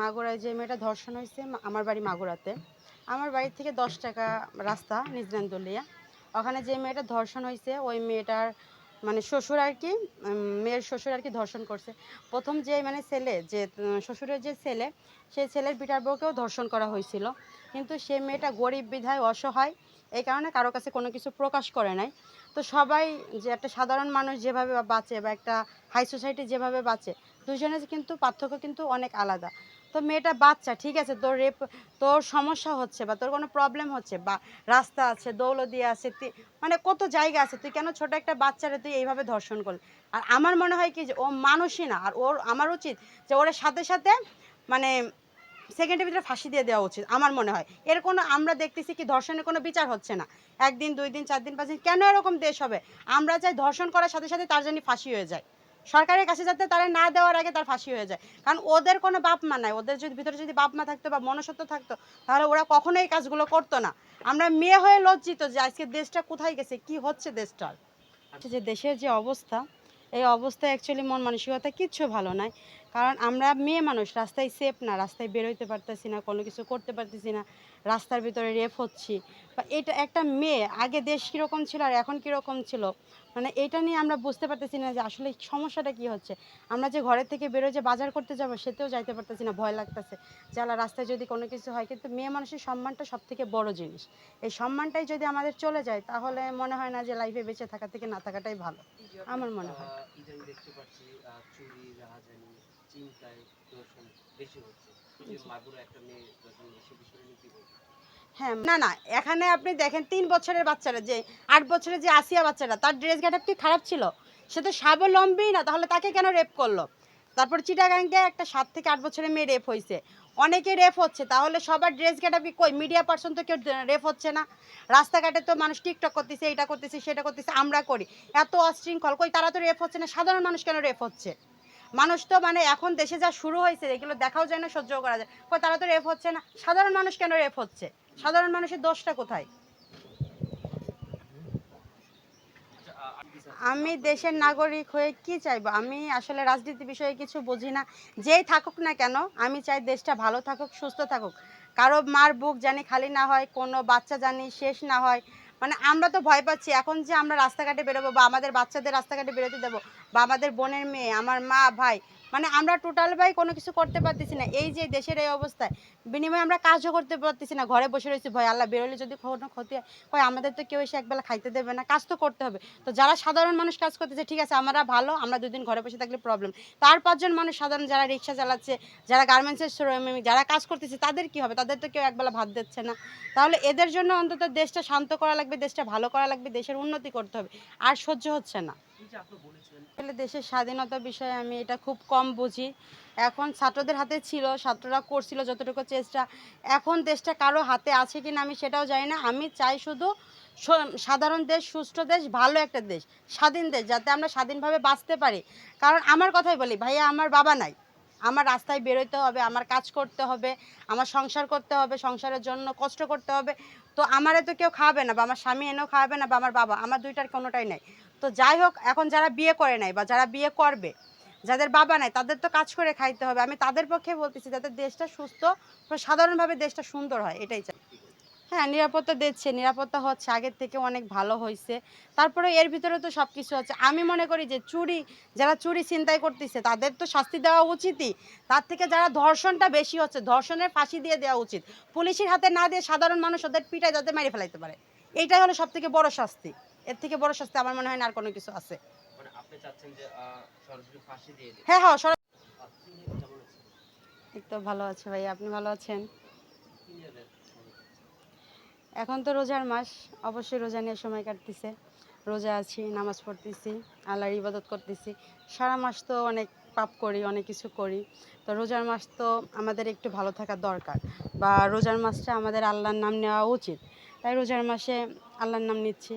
মাগুরায় যে মেয়েটা ধর্ষণ হয়েছে আমার বাড়ি মাগুরাতে। আমার বাড়ি থেকে 10 টাকা রাস্তা নিজরান্দলিয়া। ওখানে যে মেয়েটা ধর্ষণ হয়েছে ওই মেয়েটার মানে শ্বশুর আর কি, মেয়ের শ্বশুর আর কি ধর্ষণ করছে। প্রথম যে মানে ছেলে যে শ্বশুরের যে ছেলে, সেই ছেলের বিটার বউকেও ধর্ষণ করা হয়েছিল। কিন্তু সে মেয়েটা গরিব বিধায় অসহায়, এই কারণে কারো কাছে কোনো কিছু প্রকাশ করে নাই। তো সবাই যে একটা সাধারণ মানুষ যেভাবে বাঁচে বা একটা হাই সোসাইটি যেভাবে বাঁচে, দুজনের কিন্তু পার্থক্য কিন্তু অনেক আলাদা। তো মেয়েটা বাচ্চা, ঠিক আছে, তোর সমস্যা হচ্ছে বা তোর কোনো প্রবলেম হচ্ছে, বা রাস্তা আছে, দৌলতদিয়া আছে, মানে কত জায়গা আছে, তুই কেন ছোট একটা বাচ্চারে তুই এইভাবে ধর্ষণ করলি? আর আমার মনে হয় কি যে ও মানুষই না, আর আমার উচিত যে ওর সাথে সাথে মানে সেকেন্ডের ভিতরে ফাঁসি দিয়ে দেওয়া উচিত আমার মনে হয়। এর কোনো আমরা দেখতেছি কি ধর্ষণের কোনো বিচার হচ্ছে না। 1 দিন 2 দিন 4 দিন 5 দিন, কেন এরকম দেশ হবে? আমরা চাই ধর্ষণ করার সাথে সাথে তার জন্য ফাঁসি হয়ে যায়। সরকারের কাছে যাতে তারা না দেওয়ার আগে তার ফাঁসি হয়ে যায়। কারণ ওদের কোনো বাপ মা নাই। ওদের ভিতরে যদি বাপ মা থাকতো বা মনুষ্যত্ব থাকতো, তাহলে ওরা কখনোই এই কাজগুলো করতো না। আমরা মেয়ে হয়ে লজ্জিত যে আজকে দেশটা কোথায় গেছে, কি হচ্ছে দেশটার। যে দেশের যে অবস্থা, এই অবস্থায় অ্যাকচুয়ালি মন মানসিকতা কিচ্ছু ভালো নয়। কারণ আমরা মেয়ে মানুষ, রাস্তায় সেফ না, রাস্তায় বেরোইতে পারতেছি না, কোনো কিছু করতে পারতেছি না, রাস্তার ভিতরে রেপ হচ্ছি। বা এটা একটা মেয়ে, আগে দেশ কীরকম ছিল আর এখন কীরকম ছিল, মানে এটা নিয়ে আমরা বুঝতে পারতেছি না যে আসলে সমস্যাটা কী হচ্ছে। আমরা যে ঘরের থেকে বেরোয় যে বাজার করতে যাবো সেতেও যাইতে পারতেছি না, ভয় লাগতেছে যে আল্লাহ রাস্তায় যদি কোনো কিছু হয়। কিন্তু মেয়ে মানুষের সম্মানটা সবথেকে বড় জিনিস। এই সম্মানটাই যদি আমাদের চলে যায়, তাহলে মনে হয় না যে লাইফে বেঁচে থাকা থেকে না থাকাটাই ভালো আমার মনে হয়। ইদানিং দেখতে পাচ্ছি চুরি, রাহাজানি, ছিনতাই, ধর্ষণ বেশি হচ্ছে। এই যে মাগুরা একটা মেয়ে ধর্ষণ হয়েছে, বিষয়টা নিয়ে কি বলবেন? হ্যাঁ, না, না, এখানে আপনি দেখেন ৩ বছরের বাচ্চারা, যে ৮ বছরের যে আসিয়া বাচ্চাটা, তার ড্রেস গেটআপ কি খারাপ ছিল? সে তো স্বাবলম্বী না, তাহলে তাকে কেন রেপ করলো? তারপর চিটাগাঙ্গে একটা ৭ থেকে ৮ বছরের মেয়ে রেপ হইছে। অনেকে রেপ হচ্ছে, তাহলে সবার ড্রেস গেটআপ কি কই? মিডিয়া পারসন তো কেউ রেপ হচ্ছে না। রাস্তাঘাটে তো মানুষ টিকটক করতেছে, এইটা করতেছে, সেটা করতেছে, আমরা করি। এত অশৃঙ্খল, কই তারা তো রেপ হচ্ছে না, সাধারণ মানুষ কেন রেপ হচ্ছে? মানুষ তো মানে এখন দেশে যা শুরু হয়েছে এগুলো দেখাও যায় না, সহ্যও করা যায়। কই তারা তো রেপ হচ্ছে না, সাধারণ মানুষ কেন রেপ হচ্ছে? সাধারণ মানুষের দোষটা কোথায়? আচ্ছা, আপনি কি চাচ্ছেন আমি আপনার দেশের দেশে নাগরিক হয়ে কি চাইবো? আমি আসলে রাজনীতি বিষয়ে কিছু বুঝি না। যেই থাকুক না কেন, আমি চাই দেশটা ভালো থাকুক, সুস্থ থাকুক। কারো মার বুক জানি খালি না হয়, কোনো বাচ্চা জানি শেষ না হয়। মানে আমরা তো ভয় পাচ্ছি এখন যে আমরা রাস্তাঘাটে বেরোবো বা আমাদের বাচ্চাদের রাস্তাঘাটে বেরোতে দেবো, বা আমাদের বোনের মেয়ে, আমার মা, ভাই, মানে আমরা টোটাল ভাই কোনো কিছু করতে পারতেছি না। এই যে দেশের এই অবস্থায়, বিনিময়ে আমরা কাজও করতে পারতেছি না। ঘরে বসে রয়েছি, ভয় আল্লাহ বেরোলে যদি কোনো ক্ষতি হয়, কই আমাদের তো কেউ এসে একবেলা খাইতে দেবে না, কাজ তো করতে হবে। তো যারা সাধারণ মানুষ কাজ করতেছে, ঠিক আছে, আমরা ভালো, আমরা ২ দিন ঘরে বসে থাকলে প্রবলেম। তার ৫ জন মানুষ সাধারণ যারা রিক্সা চালাচ্ছে, যারা গার্মেন্টসের শ্রমিক, যারা কাজ করতেছে, তাদের কি হবে? তাদের তো কেউ একবেলা ভাত দিচ্ছে না। তাহলে এদের জন্য অন্তত দেশটা শান্ত করা লাগবে, দেশটা ভালো করা লাগবে, দেশের উন্নতি করতে হবে। আর সহ্য হচ্ছে না। এই যে আপনি বলেছিলেন আসলে দেশের স্বাধীনতা বিষয়ে আমি এটা খুব কম বুঝি। এখন ছাত্রদের হাতে ছিল, ছাত্ররা করছিল যতটুকু চেষ্টা। এখন দেশটা কারো হাতে আছে কিনা আমি সেটাও জানি না। আমি চাই শুধু সাধারণ দেশ, সুষ্ঠু দেশ, ভালো একটা দেশ, স্বাধীন দেশ, যাতে আমরা স্বাধীনভাবে বাঁচতে পারি। কারণ আমার কথাই বলি, ভাইয়া আমার বাবা নাই। আমার রাস্তায় বেরোতে হবে, আমার কাজ করতে হবে, আমার সংসার করতে হবে, সংসারের জন্য কষ্ট করতে হবে। তো আমারে তো কেউ খাওয়াবে না, বা আমার স্বামী এনেও খাওয়াবে না, বা আমার বাবা, আমার ২ টার কোনোটাই নাই। তো যাই হোক, এখন যারা বিয়ে করে নাই বা যারা বিয়ে করবে, যাদের বাবা নাই, তাদের তো কাজ করে খাইতে হবে। আমি তাদের পক্ষে বলতেছি যাতে দেশটা সুস্থ, সাধারণভাবে দেশটা সুন্দর হয়, এটাই চাই। সত্যি বলছেন। হ্যাঁ, নিরাপত্তা দিচ্ছে, নিরাপত্তা হচ্ছে, আগের থেকে অনেক ভালো হইছে। তারপরে এর ভিতরে তো সবকিছু আছে। আমি মনে করি যে যারা চুরি ছিনতাই করতেছে তাদের তো শাস্তি দেওয়া উচিতই। তার থেকে যারা ধর্ষণটা বেশি হচ্ছে, ধর্ষণের ফাঁসি দিয়ে দেওয়া উচিত। পুলিশের হাতে না দিয়ে সাধারণ মানুষ ওদের পিটায় যাতে মেরে ফেলাইতে পারে। এইটাই হলো সবথেকে বড় শাস্তি। এর থেকে বড় শাস্তি আমার মনে হয় না আর কোনো কিছু আছে। মানে আপনি চাচ্ছেন যে সরাসরি ফাঁসি দিয়ে দিতে। হ্যাঁ, হ্যাঁ, আপনি কেমন আছেন? এই তো ভালো আছে ভাইয়া, আপনি ভালো আছেন? কি নিয়ে সময় কাটছে? এখন তো রোজার মাস, অবশ্যই রোজা নিয়ে সময় কাটতেছে। রোজা আছি, নামাজ পড়তেছি, আল্লাহর ইবাদত করতেছি। সারা মাস তো অনেক পাপ করি, অনেক কিছু করি। তো রোজার মাস তো আমাদের একটু ভালো থাকা দরকার, বা রোজার মাসটা আমাদের আল্লাহর নাম নেওয়া উচিত। তাই রোজার মাসে আল্লাহর নাম নিচ্ছি।